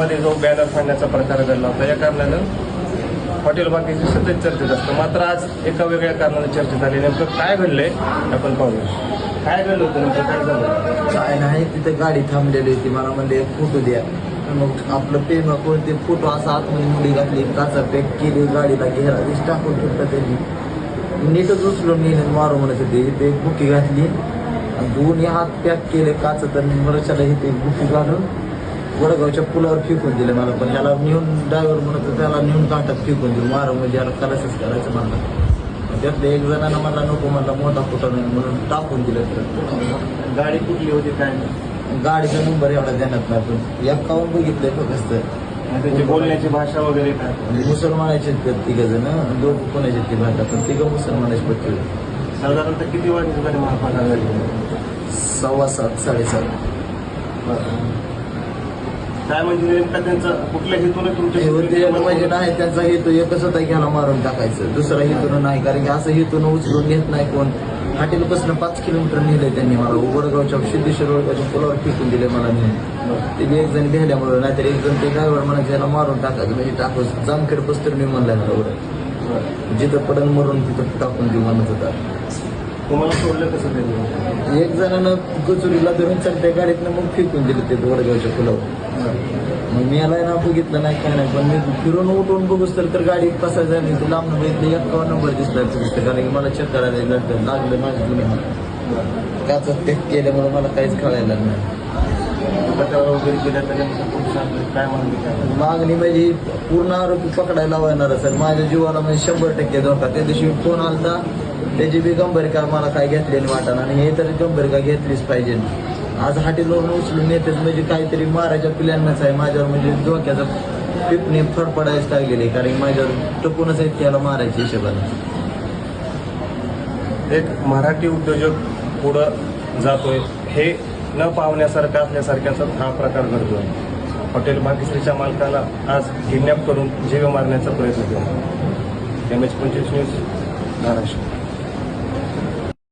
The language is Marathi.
मध्ये जो बॅनर फाडण्याचा प्रकार घडला होता या कारणानं हॉटेल बाकीचे सतत चर्चेत असतं. मात्र आज एका वेगळ्या कारणाने चर्चेत आले. नेमकं काय घडलंय आपण पाहूया. काय घडलं होतं नेमकं, काय झालं? काय नाही, तिथे गाडी थांबलेली होती. मला म्हणले एक फोटो द्या. मग आपलं पेन कोणते फोटो असा आतमध्ये मुली घातली, काचा पॅक केली, गाडीला घेरा दिस टाकून ठेवता त्यांनी. नीटच उचलून नेले मारू म्हणत होते. इथे एक बुकी घातली, दोन्ही हात पॅक केले काच. तर मरशाला इथे बुकी घालून वडगावच्या पुलावर फेकून दिले मला. पण ह्याला नेऊन ड्रायव्हर म्हणत होता त्याला नेऊन कांटात फेकून दिलं. मारू म्हणजे याला खलासच करायचं म्हणला. त्यातल्या एक जणांना मला नको म्हणला, मोठा फोटो नाही म्हणून टाकून दिलं. तर गाडी कुठली होती काय? गाडीचा नंबर एवढा देण्यात नाही. पण एक्कावन्न बघितलंय फक्त. त्याची बोलण्याची भाषा वगैरे काय? मुसलमानाचे तिघ जण, दोघं कोणाचे ती भाषा, पण तिघं मुसलमानाचे पत्ती. साधारणतः किती वाजता गाडी महापाला झाली? 7:15 7:30. काय म्हणजे नेमका त्यांचा कुठल्या हेतूने म्हणजे नाही, त्यांचा हेतू एकच होता, घ्यायला मारून टाकायचं. दुसरा हेतून नाही, कारण की असं हेतून उचलून घेत नाही कोण. हॉटेलपासून 5 किलोमीटर नेले त्यांनी मला. वडगावच्या सिद्धेश्वर वडगावच्या पुलावर फेकून दिले मला नेऊन. ते एक जण भेटल्यामुळे, नाहीतर एक जण ते ड्रायव्हर म्हणायचं याला मारून टाकायचं. म्हणजे टाकू जामखेड पस्तर मी म्हणलाय मला. जिथं पडन मरून तिथं टाकून देऊ म्हणत होता. तुम्हाला सोडलं कसं ते? एक जणांना कचुरीला धरून चढत्या गाडीतनं मग फेकून दिले ते वडगावच्या पुलावर. मग मी याला ना बघितलं नाही काय नाही. पण मी फिरून उठून बघूच तर गाडी पसायचं आणि ते लांब बघितलं 51 नंबर दिसला दिसतं. कारण की मला चेक करायला लागलं माझ्या जुन्या काचा पॅक केल्यामुळे मला काहीच कळायला नाही. वगैरे केल्या तर काय मागणी? मागणी म्हणजे पूर्ण आरोपी पकडायला लावणार सर. माझ्या जीवाला म्हणजे 100% धोका. त्या दिवशी फोन आलता, त्याची बी गंभीरता मला काय घेतलेली वाटाणा. आणि हे तरी गंभीरता घेतलीच पाहिजे. आज हॉटेलवरून उचलून येतेच म्हणजे काहीतरी मारायच्या प्लॅनच आहे माझ्यावर. म्हणजे डोक्याचा पिपणे फडफडायच लागलेले, कारण माझ्यावर टपूनच आहेत त्याला मारायच्या हिशोबाने. एक मराठी उद्योजक पुढं जातोय हे न पाहण्यासारखा असल्यासारख्याचा हा प्रकार घडतोय. हॉटेल भाग्यश्रीच्या मालकाला आज किडनॅप करून जीव मारण्याचा प्रयत्न केला. MH25 news, Maharashtra.